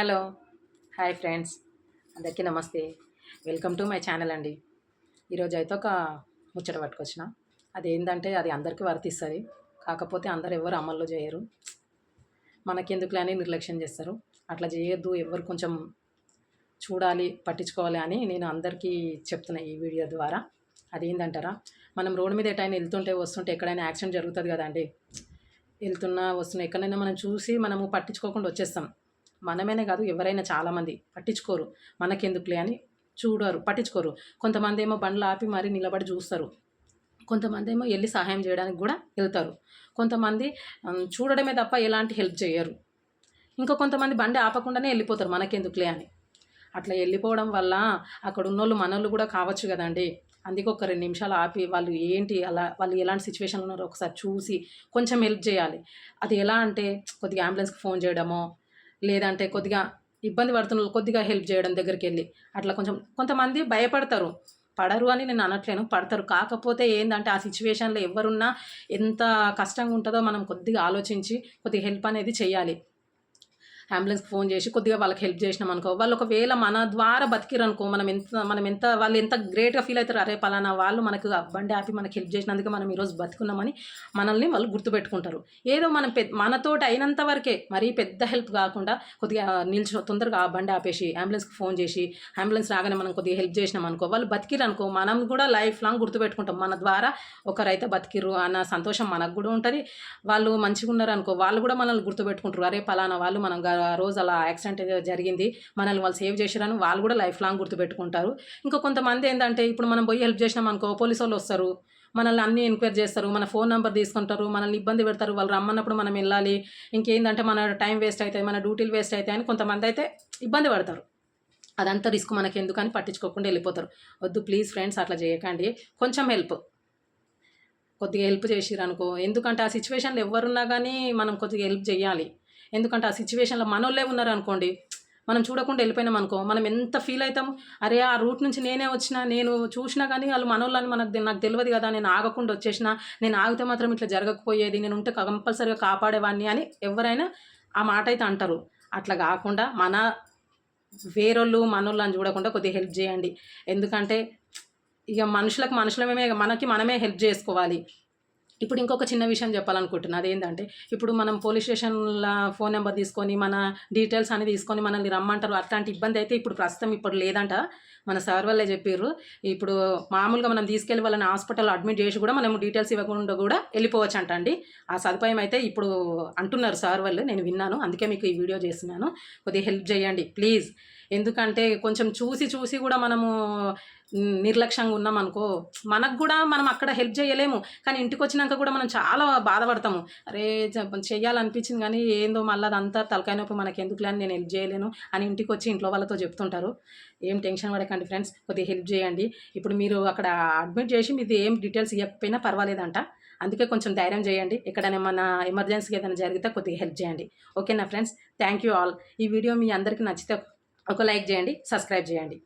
Hello hi friends, అందరికీ నమస్తే. Welcome to my channel అండి. ఈరోజు అయితే ఒక ముచ్చట పట్టుకొచ్చిన. అదేంటంటే అది అందరికీ వర్తిస్తుంది, కాకపోతే అందరు ఎవరు అమల్లో చేయరు. మనకెందుకులే అని నిర్లక్ష్యం చేస్తారు. అట్లా చేయొద్దు, ఎవరు కొంచెం చూడాలి, పట్టించుకోవాలి అని నేను అందరికీ చెప్తున్నా ఈ వీడియో ద్వారా. అదేంటంటారా, మనం రోడ్డు మీద ఎటైనా వెళ్తుంటే వస్తుంటే ఎక్కడైనా యాక్సిడెంట్ జరుగుతుంది కదండి. వెళ్తున్నా వస్తున్నా ఎక్కడైనా మనం చూసి మనము పట్టించుకోకుండా వచ్చేస్తాం. మనమేనే కాదు, ఎవరైనా చాలామంది పట్టించుకోరు. మనకెందుకులే అని చూడరు, పట్టించుకోరు. కొంతమంది ఏమో బండ్లు ఆపి మరీ నిలబడి చూస్తారు. కొంతమంది ఏమో వెళ్ళి సహాయం చేయడానికి కూడా వెళ్తారు. కొంతమంది చూడడమే తప్ప ఎలాంటి హెల్ప్ చేయరు. ఇంకా కొంతమంది బండి ఆపకుండానే వెళ్ళిపోతారు మనకెందుకులే అని. అట్లా వెళ్ళిపోవడం వల్ల అక్కడ ఉన్నోళ్ళు మనోళ్ళు కూడా కావచ్చు కదండి. అందుకే ఒక 2 నిమిషాలు ఆపి వాళ్ళు ఏంటి, అలా వాళ్ళు ఎలాంటి సిచ్యువేషన్లో ఉన్నారో ఒకసారి చూసి కొంచెం హెల్ప్ చేయాలి. అది ఎలా అంటే కొద్దిగా అంబులెన్స్కి ఫోన్ చేయడమో, లేదంటే కొద్దిగా ఇబ్బంది పడుతున్న కొద్దిగా హెల్ప్ చేయడం దగ్గరికి వెళ్ళి. అట్లా కొంచెం కొంతమంది భయపడతారు. పడరు అని నేను అనట్లేను, పడతారు. కాకపోతే ఏంటంటే ఆ సిచ్యువేషన్లో ఎవరున్నా ఎంత కష్టంగా ఉంటుందో మనం కొద్దిగా ఆలోచించి కొద్దిగా హెల్ప్ అనేది చేయాలి. అంబులెన్స్కి ఫోన్ చేసి కొద్దిగా వాళ్ళకి హెల్ప్ చేసినాం అనుకో, వాళ్ళు ఒకవేళ మన ద్వారా బతికిరనుకో, మనం ఎంత వాళ్ళు ఎంత గ్రేట్గా ఫీల్ అవుతారు. అరే పలానా వాళ్ళు మనకు బండి ఆపి మనకి హెల్ప్ చేసినందుకు మనం ఈరోజు బతుకున్నామని మనల్ని వాళ్ళు గుర్తుపెట్టుకుంటారు. ఏదో మనం మనతోటి అయినంత వరకే, మరీ పెద్ద హెల్ప్ కాకుండా కొద్దిగా తొందరగా ఆ బండి ఆపేసి అంబులెన్స్కి ఫోన్ చేసి అంబులెన్స్ రాగానే మనం కొద్దిగా హెల్ప్ చేసినాం అనుకో, వాళ్ళు బతికిరనుకో మనం కూడా లైఫ్ లాంగ్ గుర్తుపెట్టుకుంటాం. మన ద్వారా ఒకరైతే బతికిర్రు అన్న సంతోషం మనకు కూడా ఉంటుంది. వాళ్ళు మంచిగా ఉన్నారు అనుకో, వాళ్ళు కూడా మనల్ని గుర్తుపెట్టుకుంటారు. అరే పలానా వాళ్ళు మనం ఆ రోజు అలా యాక్సిడెంట్ జరిగింది, మనల్ని వాళ్ళు సేవ్ చేశారని వాళ్ళు కూడా లైఫ్ లాంగ్ గుర్తుపెట్టుకుంటారు. ఇంకా కొంతమంది ఏంటంటే ఇప్పుడు మనం పోయి హెల్ప్ చేసినాం అనుకో, పోలీసు వాళ్ళు వస్తారు, మనల్ని అన్నీ ఎంక్వైరీ చేస్తారు, మన ఫోన్ నెంబర్ తీసుకుంటారు, మనల్ని ఇబ్బంది పెడతారు. వాళ్ళు రమ్మన్నప్పుడు మనం వెళ్ళాలి, ఇంకేంటంటే మన టైం వేస్ట్ అవుతాయి, మన డ్యూటీలు వేస్ట్ అవుతాయి అని కొంతమంది అయితే ఇబ్బంది పడతారు. అదంతా రిస్క్ మనకి ఎందుకని పట్టించుకోకుండా వెళ్ళిపోతారు. వద్దు ప్లీజ్ ఫ్రెండ్స్, అట్లా చేయకండి. కొంచెం కొద్దిగా హెల్ప్ చేసిరనుకో, ఎందుకంటే ఆ సిచ్యువేషన్లో ఎవరున్నా కానీ మనం కొద్దిగా హెల్ప్ చేయాలి. ఎందుకంటే ఆ సిచ్యువేషన్లో మనోళ్ళే ఉన్నారనుకోండి, మనం చూడకుండా వెళ్ళిపోయినాం అనుకో, మనం ఎంత ఫీల్ అవుతాము. అరే ఆ రూట్ నుంచి నేనే వచ్చినా, నేను చూసినా కానీ వాళ్ళు మనోళ్ళని నాకు తెలియదు కదా, నేను ఆగకుండా వచ్చేసిన, నేను ఆగితే మాత్రం ఇట్లా జరగకపోయేది, నేను ఉంటే కంపల్సరీగా కాపాడేవాడిని అని ఎవరైనా ఆ మాట అయితే అంటారు. అట్లా కాకుండా వేరోళ్ళు మనోళ్ళు అని చూడకుండా కొద్దిగా హెల్ప్ చేయండి. ఎందుకంటే ఇక మనుషులమే, మనమే హెల్ప్ చేసుకోవాలి. ఇప్పుడు ఇంకొక చిన్న విషయం చెప్పాలనుకుంటున్నా. అదేంటంటే ఇప్పుడు మనం పోలీస్ స్టేషన్లో ఫోన్ నెంబర్ తీసుకొని మన డీటెయిల్స్ అని తీసుకొని మనల్ని రమ్మంటారు. అట్లాంటి ఇబ్బంది అయితే ఇప్పుడు లేదంట. మన సార్ వాళ్ళే చెప్పారు. ఇప్పుడు మామూలుగా మనం తీసుకెళ్ళి వాళ్ళని హాస్పిటల్లో అడ్మిట్ చేసి కూడా మనం డీటెయిల్స్ ఇవ్వకుండా కూడా వెళ్ళిపోవచ్చు అండి. ఆ సదుపాయం అయితే ఇప్పుడు అంటున్నారు సార్ వాళ్ళు, నేను విన్నాను. అందుకే మీకు ఈ వీడియో చేస్తున్నాను. కొద్దిగా హెల్ప్ చేయండి ప్లీజ్. ఎందుకంటే కొంచెం చూసి కూడా మనము నిర్లక్ష్యంగా ఉన్నామనుకో, మనకు కూడా మనం అక్కడ హెల్ప్ చేయలేము. కానీ ఇంటికి వచ్చినాక కూడా మనం చాలా బాధపడతాము. అరే చెయ్యాలనిపించింది కానీ ఏందో మళ్ళీ అదంతా తలకాయ నొప్పి, మనకి ఎందుకులే అని నేను హెల్ప్ చేయలేను అని ఇంటికి వచ్చి ఇంట్లో వాళ్ళతో చెప్తుంటారు. ఏం టెన్షన్ పడకండి ఫ్రెండ్స్, కొద్దిగా హెల్ప్ చేయండి. ఇప్పుడు మీరు అక్కడ అడ్మిట్ చేసి మీది ఏం డీటెయిల్స్ ఇవ్వకపోయినా పర్వాలేదంట. అందుకే కొంచెం ధైర్యం చేయండి. ఎక్కడైనా ఏమన్నా ఎమర్జెన్సీగా ఏదైనా జరిగితే కొద్దిగా హెల్ప్ చేయండి. ఓకేనా ఫ్రెండ్స్, థ్యాంక్ యూ ఆల్. ఈ వీడియో మీ అందరికీ నచ్చితే ఒక లైక్ చేయండి, సబ్స్క్రైబ్ చేయండి.